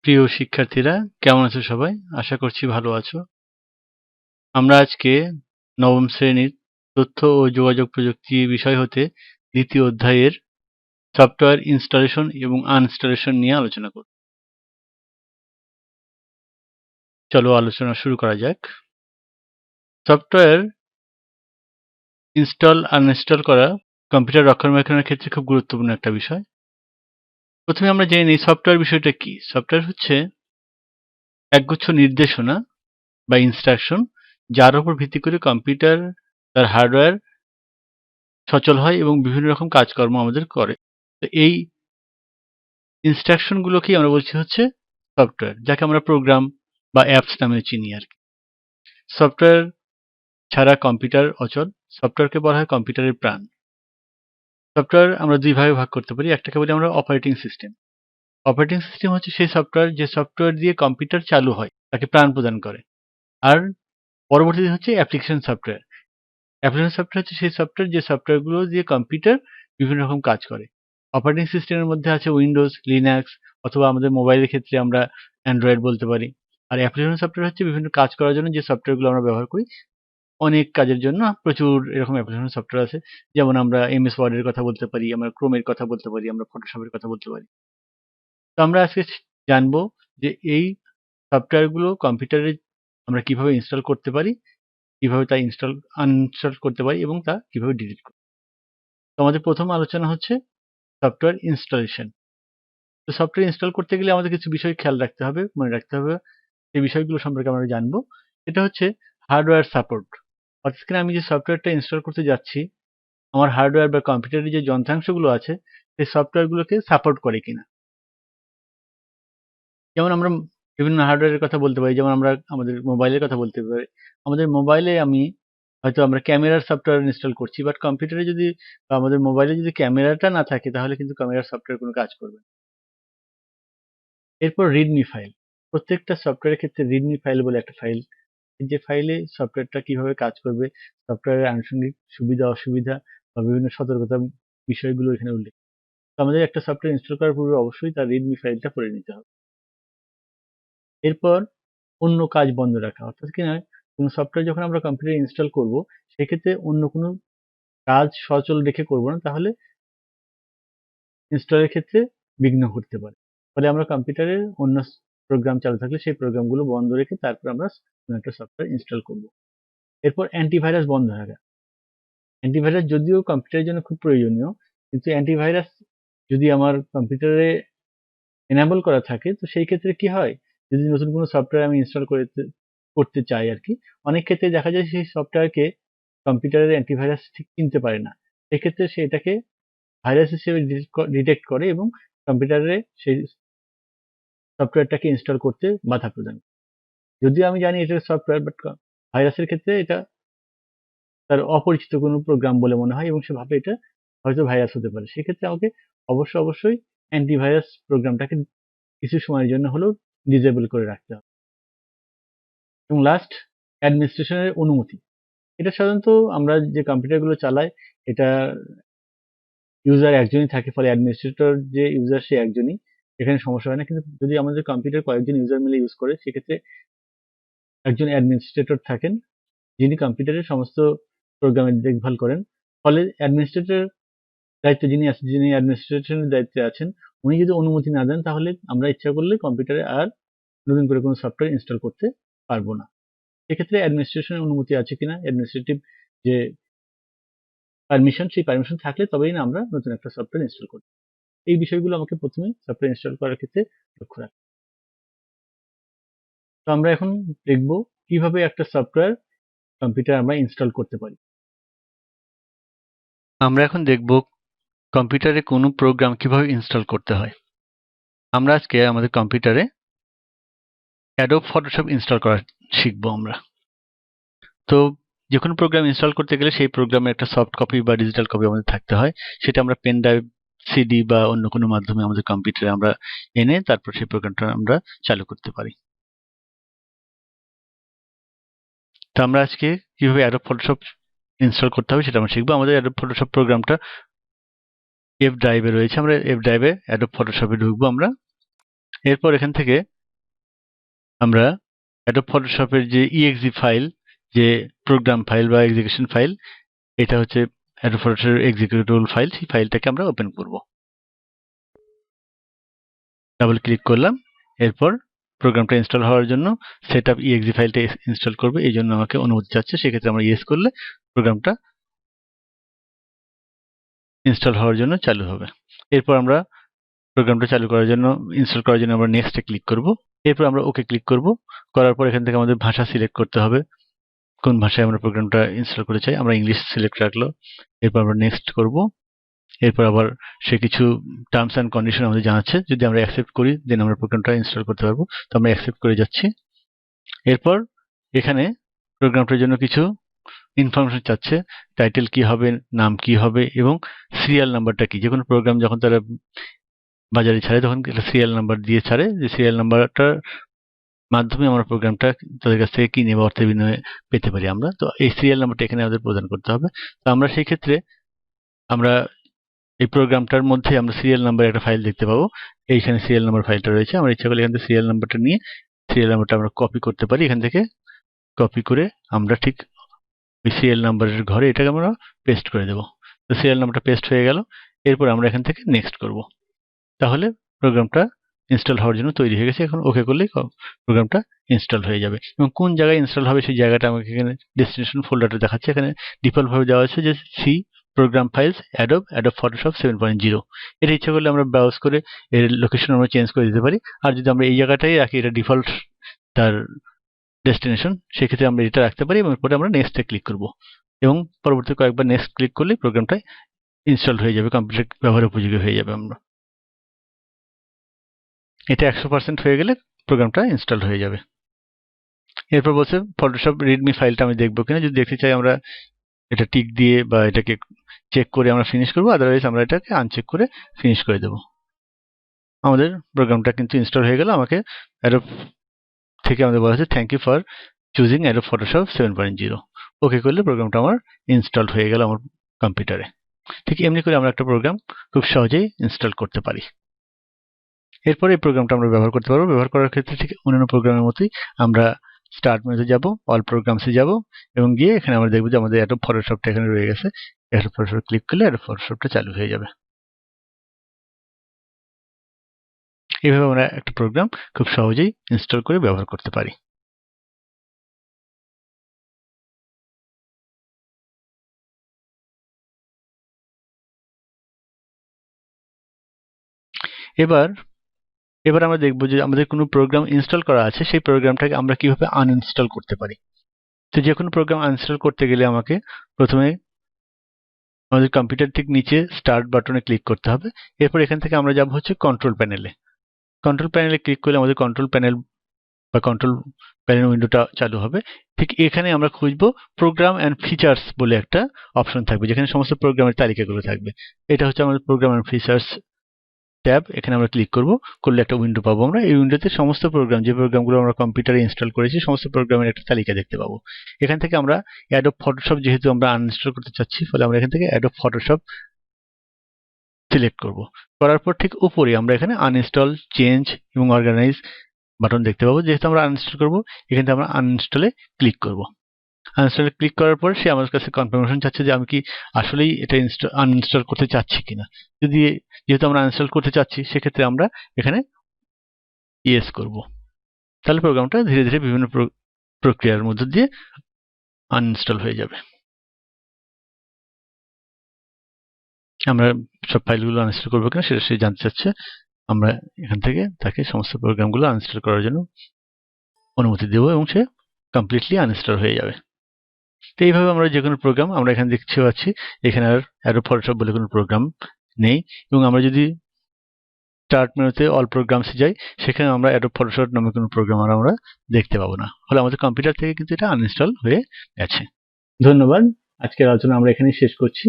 প্রিয় শিক্ষার্থীরা, কেমন আছো সবাই? আশা করছি ভালো আছো। আমরা আজকে নবম শ্রেণীর তথ্য ও যোগাযোগ প্রযুক্তি বিষয় হতে দ্বিতীয় অধ্যায়ের সফটওয়্যার ইনস্টলেশন এবং আনইনস্টলেশন নিয়ে আলোচনা করব। চলো আলোচনা শুরু করা যাক। সফটওয়্যার ইনস্টল আনইনস্টল করা কম্পিউটার রক্ষণাবেক্ষণের ক্ষেত্রে খুব গুরুত্বপূর্ণ একটা বিষয়। প্রথমে আমরা জেনে নিই সফটওয়্যার বিষয়টা কি। সফটওয়্যার হচ্ছে একগুচ্ছ নির্দেশনা বা ইনস্ট্রাকশন, যার উপর ভিত্তি করে কম্পিউটার তার হার্ডওয়্যার সচল হয় এবং বিভিন্ন রকম কাজকর্ম আমাদের করে। তো এই ইনস্ট্রাকশন গুলোকেই আমরা বলছি হচ্ছে সফটওয়্যার, যাকে আমরা প্রোগ্রাম বা অ্যাপস নামে চিনি আর কি। সফটওয়্যার ছাড়া কম্পিউটার অচল। সফটওয়্যারকে বলা হয় কম্পিউটারের প্রাণ। সফটওয়্যার আমরা দুই ভাগে ভাগ করতে পারি। একটাকে বলি আমরা অপারেটিং সিস্টেম। অপারেটিং সিস্টেম হচ্ছে সেই সফটওয়্যার যে সফটওয়্যার দিয়ে কম্পিউটার চালু হয়, তাকে প্রাণ প্রদান করে। আর পরবর্তীতে হচ্ছে অ্যাপ্লিকেশন সফটওয়্যার। অ্যাপ্লিকেশন সফটওয়্যার হচ্ছে সেই সফটওয়্যার যে সফটওয়্যারগুলো দিয়ে কম্পিউটার বিভিন্ন রকম কাজ করে। অপারেটিং সিস্টেমের মধ্যে আছে উইন্ডোজ, লিনাক্স, অথবা আমাদের মোবাইলের ক্ষেত্রে আমরা অ্যান্ড্রয়েড বলতে পারি। আর অ্যাপ্লিকেশন সফটওয়্যার হচ্ছে বিভিন্ন কাজ করার জন্য যে সফটওয়্যারগুলো আমরা ব্যবহার করি। অনেক কাজের জন্য প্রচুর এরকম অ্যাপ্লিকেশন সফটওয়্যার আছে। যেমন আমরা এমএস ওয়ার্ডের কথা বলতে পারি, আমরা ক্রোমের কথা বলতে পারি, আমরা ফটোশপের কথা বলতে পারি। তো আমরা আজকে জানবো যে এই সফটওয়্যারগুলো কম্পিউটারে আমরা কিভাবে ইনস্টল করতে পারি, কিভাবে তা আনইনস্টল করতে পারি এবং তা কিভাবে ডিলিট করতে পারি। তো আমাদের প্রথম আলোচনা হচ্ছে সফটওয়্যার ইনস্টলেশন। তো সফটওয়্যার ইনস্টল করতে গেলে আমাদের কিছু বিষয় খেয়াল রাখতে হবে, মনে রাখতে হবে। এই বিষয়গুলো সম্পর্কে আমরা জানবো। এটা হচ্ছে হার্ডওয়্যার সাপোর্ট। অর্থাৎ কিনা আমি যে সফটওয়্যারটা ইনস্টল করতে যাচ্ছি, আমার হার্ডওয়্যার বা কম্পিউটারের যে যন্ত্রাংশগুলো আছে, সেই সফটওয়্যারগুলোকে সাপোর্ট করে কিনা। যেমন আমরা বিভিন্ন হার্ডওয়্যারের কথা বলতে পারি, যেমন আমরা আমাদের মোবাইলের কথা বলতে পারি। আমাদের মোবাইলে হয়তো আমরা ক্যামেরার সফটওয়্যার ইনস্টল করছি, বাট কম্পিউটারে যদি বা আমাদের মোবাইলে যদি ক্যামেরাটা না থাকে, তাহলে কিন্তু ক্যামেরার সফটওয়্যার কোনো কাজ করবে না। এরপর রিডমি ফাইল। প্রত্যেকটা সফটওয়্যারের ক্ষেত্রে রিডমি ফাইল বলে একটা ফাইল, যে ফাইলে সফটওয়্যারটা কিভাবে কাজ করবে, সফটওয়্যারের আনুষঙ্গিক সুবিধা অসুবিধা বা বিভিন্ন সতর্কতা বিষয়গুলো এখানে উল্লেখ। তো আমাদের একটা সফটওয়্যার ইনস্টল করার পূর্বে অবশ্যই তার রিডমি ফাইলটা পড়ে নিতে হবে। এরপর অন্য কাজ বন্ধ রাখা, অর্থাৎ কিনা কোনো সফটওয়্যার যখন আমরা কম্পিউটারে ইনস্টল করব, সেক্ষেত্রে অন্য কোনো কাজ সচল রেখে করব না, তাহলে ইনস্টলের ক্ষেত্রে বিঘ্ন ঘটতে পারে। ফলে আমরা কম্পিউটারের অন্য প্রোগ্রাম চালু থাকলে সেই প্রোগ্রামগুলো বন্ধ রেখে তারপর আমরা কোনো একটা সফটওয়্যার ইনস্টল করব। এরপর অ্যান্টিভাইরাস বন্ধ রাখা। অ্যান্টিভাইরাস যদিও কম্পিউটারের জন্য খুব প্রয়োজনীয়, কিন্তু অ্যান্টিভাইরাস যদি আমার কম্পিউটারে এনেবল করা থাকে, তো সেই ক্ষেত্রে কি হয়, যদি নতুন কোনো সফটওয়্যার আমি ইনস্টল করতে চাই আর কি, অনেক ক্ষেত্রে দেখা যায় সেই সফটওয়্যারকে কম্পিউটারের অ্যান্টিভাইরাস ঠিক চিনতে পারে না। সেক্ষেত্রে সে এটাকে ভাইরাস হিসেবে ডিটেক্ট করে এবং কম্পিউটারে সেই সফটওয়্যারটাকে ইনস্টল করতে বাধা প্রদান করে। যদিও আমি জানি এটা সফটওয়্যার, বাট ভাইরাসের ক্ষেত্রে এটা তার অপরিচিত কোনো প্রোগ্রাম বলে মনে হয় এবং সে ভাবে এটা হয়তো ভাইরাস হতে পারে। সেক্ষেত্রে আমাকে অবশ্যই অ্যান্টিভাইরাস প্রোগ্রামটাকে কিছু সময়ের জন্য হলেও ডিসেবল করে রাখতে হবে। এবং লাস্ট, অ্যাডমিনিস্ট্রেশনের অনুমতি। এটা সাধারণত আমরা যে কম্পিউটারগুলো চালাই, এটা ইউজার একজনই থাকে, ফলে অ্যাডমিনিস্ট্রেটর যে ইউজার সে একজনই, এখানে সমস্যা হয় না। কিন্তু যদি আমাদের কম্পিউটার কয়েকজন ইউজার মিলে ইউজ করে, সেক্ষেত্রে একজন অ্যাডমিনিস্ট্রেটর থাকেন, যিনি কম্পিউটারের সমস্ত প্রোগ্রামের দেখভাল করেন। ফলে অ্যাডমিনিস্ট্রেটর দায়িত্ব যিনি অ্যাডমিনিস্ট্রেশনের দায়িত্বে আছেন, উনি যদি অনুমতি না দেন, তাহলে আমরা ইচ্ছা করলে কম্পিউটারে আর নতুন করে কোনো সফটওয়্যার ইনস্টল করতে পারবো না। সেক্ষেত্রে অ্যাডমিনিস্ট্রেশনের অনুমতি আছে কিনা, অ্যাডমিনিস্ট্রেটিভ যে পারমিশন, সেই পারমিশন থাকলে তবেই না আমরা নতুন একটা সফটওয়্যার ইনস্টল করব। এই বিষয়গুলো আমাকে প্রথমে সফটওয়্যার ইনস্টল করার ক্ষেত্রে লক্ষ্য রাখতে হবে। তো আমরা এখন দেখব কিভাবে একটা সফটওয়্যার কম্পিউটারে আমরা ইনস্টল করতে পারি। আমরা এখন দেখব কম্পিউটারে কোনো প্রোগ্রাম কিভাবে ইনস্টল করতে হয়। আমরা আজকে আমাদের কম্পিউটারে অ্যাডোব ফটোশপ ইনস্টল করা শিখবো আমরা। তো যে কোনো প্রোগ্রাম ইনস্টল করতে গেলে সেই প্রোগ্রামের একটা সফট কপি বা ডিজিটাল কপি আমাদের থাকতে হয়। সেটা আমরা পেন ড্রাইভ, সিডি বা অন্য কোনো মাধ্যমে আমাদের কম্পিউটারে আমরা এনে তারপর সেই প্রোগ্রামটা আমরা চালু করতে পারি। তো আমরা আজকে কিভাবে অ্যাডোব ফটোশপ ইনস্টল করতে হবে সেটা আমরা শিখবো। আমাদের অ্যাডোব ফটোশপ প্রোগ্রামটা এফ ড্রাইভে রয়েছে। আমরা এফ ড্রাইভে অ্যাডোব ফটোশপে ঢুকবো আমরা। এরপর এখান থেকে আমরা অ্যাডোব ফটোশপের যে exe ফাইল, যে প্রোগ্রাম ফাইল বা এক্সিকিউশন ফাইল, এটা হচ্ছে অ্যাডোব ফটোশপের এক্সিকিউটেবল ফাইল, সেই ফাইলটাকে আমরা ওপেন করব। ডাবল ক্লিক করলাম, এরপর প্রোগ্রামটা ইনস্টল হওয়ার জন্য সেটআপ exe ফাইলটা ইনস্টল করবে, এই জন্য আমাকে অনুমতি চাচ্ছে। সেক্ষেত্রে আমরা ইয়েস করলে প্রোগ্রামটা ইনস্টল হওয়ার জন্য চালু হবে। এরপর আমরা প্রোগ্রামটা চালু করার জন্য, ইনস্টল করার জন্য আমরা নেক্সটে ক্লিক করব। এরপর আমরা ওকে ক্লিক করব। করার পর এখান থেকে আমাদের ভাষা সিলেক্ট করতে হবে, কোন ভাষায় আমরা প্রোগ্রামটা ইনস্টল করতে চাই। আমরা ইংলিশ সিলেক্ট রাখলো। এরপর আমরা নেক্সট করব। এরপর আবার সে কিছু টার্মস অ্যান্ড কন্ডিশন আমাদের জানাচ্ছে, যদি আমরা অ্যাকসেপ্ট করি দেন আমরা প্রোগ্রামটা ইনস্টল করতে পারবো। তো আমরা অ্যাকসেপ্ট করে যাচ্ছি। এরপর এখানে প্রোগ্রামটার জন্য কিছু ইনফরমেশন চাচ্ছে, টাইটেল কি হবে, নাম কি হবে এবং সিরিয়াল নাম্বারটা কি। যে কোনো প্রোগ্রাম যখন তারা বাজারে ছাড়ে তখন একটা সিরিয়াল নাম্বার দিয়ে ছাড়ে, যে সিরিয়াল নাম্বারটার মাধ্যমে আমরা প্রোগ্রামটা তাদের কাছ থেকে কিনে বা অর্থের বিনিময়ে পেতে পারি আমরা। তো এই সিরিয়াল নাম্বারটা এখানে আমাদের প্রদান করতে হবে। তো আমরা সেই ক্ষেত্রে আমরা এই প্রোগ্রামটার মধ্যে আমরা সিরিয়াল নাম্বার একটা ফাইল দেখতে পাবো। এইখানে সিরিয়াল নাম্বার ফাইলটা রয়েছে। আমরা ইচ্ছা করলে এখান থেকে সিরিয়াল নাম্বারটা নিয়ে সিরিয়াল নাম্বারটা আমরা কপি করতে পারি। এখান থেকে কপি করে আমরা ঠিক ওই সিরিয়াল নাম্বারের ঘরে এটাকে আমরা পেস্ট করে দেবো। তো সিরিয়াল নাম্বারটা পেস্ট হয়ে গেল। এরপর আমরা এখান থেকে নেক্সট করব। তাহলে প্রোগ্রামটা ইনস্টল হওয়ার জন্য তৈরি হয়ে গেছে। এখন ওকে করলেই প্রোগ্রামটা ইনস্টল হয়ে যাবে। এবং কোন জায়গায় ইনস্টল হবে সেই জায়গাটা আমাকে এখানে ডেস্টিনেশন ফোল্ডারটা দেখাচ্ছে। এখানে ডিফল্ট ভাবে দেওয়া আছে যে C program files Adobe Photoshop 7.0। এটা ইচ্ছা করলে আমরা ব্রাউজ করে এর লোকেশন আমরা চেঞ্জ করে দিতে পারি। আর যদি আমরা এই জায়গাটাই রাখি, এটা ডিফল্ট তার ডেস্টিনেশন, সেক্ষেত্রে আমরা এটা রাখতে পারি। এবং এরপরে আমরা নেক্সটে ক্লিক করব এবং পরবর্তী কয়েকবার নেক্সট ক্লিক করলে প্রোগ্রামটা ইনস্টল হয়ে যাবে, কমপ্লিট ব্যবহার উপযোগী হয়ে যাবে। আমরা এটা 100% হয়ে গেলে প্রোগ্রামটা ইনস্টল হয়ে যাবে। এরপর বলছে ফটোশপ রিডমি ফাইলটা আমি দেখবো কিনা। যদি দেখতে চাই আমরা এটা টিক দিয়ে বা এটাকে চেক করে আমরা ফিনিশ করবো, আদারওয়াইজ আমরা এটাকে আনচেক করে ফিনিশ করে দেবো। আমাদের প্রোগ্রামটা কিন্তু ইনস্টল হয়ে গেল। আমাকে অ্যাডোব থেকে আমাদের বলা হচ্ছে thank you for choosing Adobe Photoshop 7.0। Okay করলে প্রোগ্রামটা আমার ইনস্টল হয়ে গেল আমার কম্পিউটারে। ঠিক এমনি করে আমরা একটা প্রোগ্রাম খুব সহজেই ইনস্টল করতে পারি। এরপরে এই প্রোগ্রামটা আমরা ব্যবহার করতে পারবো। ব্যবহার করার ক্ষেত্রে ঠিক অন্যান্য প্রোগ্রামের মতোই আমরা স্টার্ট মেনুতে যাব, অল প্রোগ্রামসে যাব এবং গিয়ে এখানে আমরা দেখব যে আমাদের অ্যাডোব ফটোশপটা এখানে রয়ে গেছে। অ্যাডোব ফটোশপ ক্লিক করলে অ্যাডোব ফটোশপটা চালু হয়ে যাবে। এইভাবে আমরা একটা প্রোগ্রাম খুব সহজেই ইনস্টল করে ব্যবহার করতে পারি। এবার আমরা দেখব যে আমাদের কোনো প্রোগ্রাম ইনস্টল করা আছে, সেই প্রোগ্রামটাকে আমরা কিভাবে আনইনস্টল করতে পারি। তো যে কোনো প্রোগ্রাম আনইনস্টল করতে গেলে আমাকে প্রথমে আমাদের কম্পিউটার ঠিক নিচে স্টার্ট বাটনে ক্লিক করতে হবে। এরপর এখান থেকে আমরা যাব হচ্ছে কন্ট্রোল প্যানেলে। কন্ট্রোল প্যানেলে ক্লিক করলে আমাদের কন্ট্রোল প্যানেল বা কন্ট্রোল প্যানেল উইন্ডোটা চালু হবে। ঠিক এখানে আমরা খুঁজবো প্রোগ্রাম অ্যান্ড ফিচার্স বলে একটা অপশন থাকবে, যেখানে সমস্ত প্রোগ্রামের তালিকাগুলো থাকবে। এটা হচ্ছে আমাদের প্রোগ্রাম অ্যান্ড ফিচার্স ট্যাব। এখানে আমরা ক্লিক করব, করলে একটা উইন্ডো পাবো। আমরা এই উইন্ডোতে সমস্ত প্রোগ্রাম, যে প্রোগ্রামগুলো আমরা কম্পিউটারে ইনস্টল করেছি, সমস্ত প্রোগ্রামের একটা তালিকা দেখতে পাবো। এখান থেকে আমরা অ্যাডোব ফটোশপ যেহেতু আমরা আনইনস্টল করতে চাচ্ছি, ফলে আমরা এখান থেকে অ্যাডোব ফটোশপ সিলেক্ট করব। করার পর ঠিক উপরে আমরা এখানে আনইনস্টল, চেঞ্জ এবং অর্গানাইজ বাটন দেখতে পাবো। যেহেতু আমরা আনইনস্টল করব, এখান থেকে আমরা আনইনস্টলে ক্লিক করব। আনইনস্টলে ক্লিক করার পর সে আমার কাছে কনফার্মেশন চাচ্ছে যে আমি কি আসলেই এটা আনইনস্টল করতে চাচ্ছি কিনা। যেহেতু আমরা আনইনস্টল করতে চাচ্ছি, সেক্ষেত্রে আমরা এখানে ইয়েস করব। তাহলে প্রোগ্রামটা ধীরে ধীরে বিভিন্ন প্রক্রিয়ার মধ্য দিয়ে আনইনস্টল হয়ে যাবে। আমরা সব ফাইলগুলো আনইনস্টল করবো কিনা সেটা সে জানতে চাচ্ছে। আমরা এখান থেকে তাকে সমস্ত প্রোগ্রামগুলো আনইনস্টল করার জন্য অনুমতি দেবো এবং সে কমপ্লিটলি আনইনস্টল হয়ে যাবে। তো এইভাবে আমরা যে কোনো প্রোগ্রাম, আমরা এখানে দেখতে পাচ্ছি এখানে আর অ্যাডোব ফটোশপ বলে কোনো প্রোগ্রাম নেই। এবং আমরা যদি স্টার্ট মেনুতে অল প্রোগ্রামসে যাই, সেখানে আমরা অ্যাডোব ফটোশপ নামে কোনো প্রোগ্রাম আমরা দেখতে পাবো না। ফলে আমাদের কম্পিউটার থেকে কিন্তু এটা আনইনস্টল হয়ে গেছে। ধন্যবাদ। আজকের আলোচনা আমরা এখানেই শেষ করছি।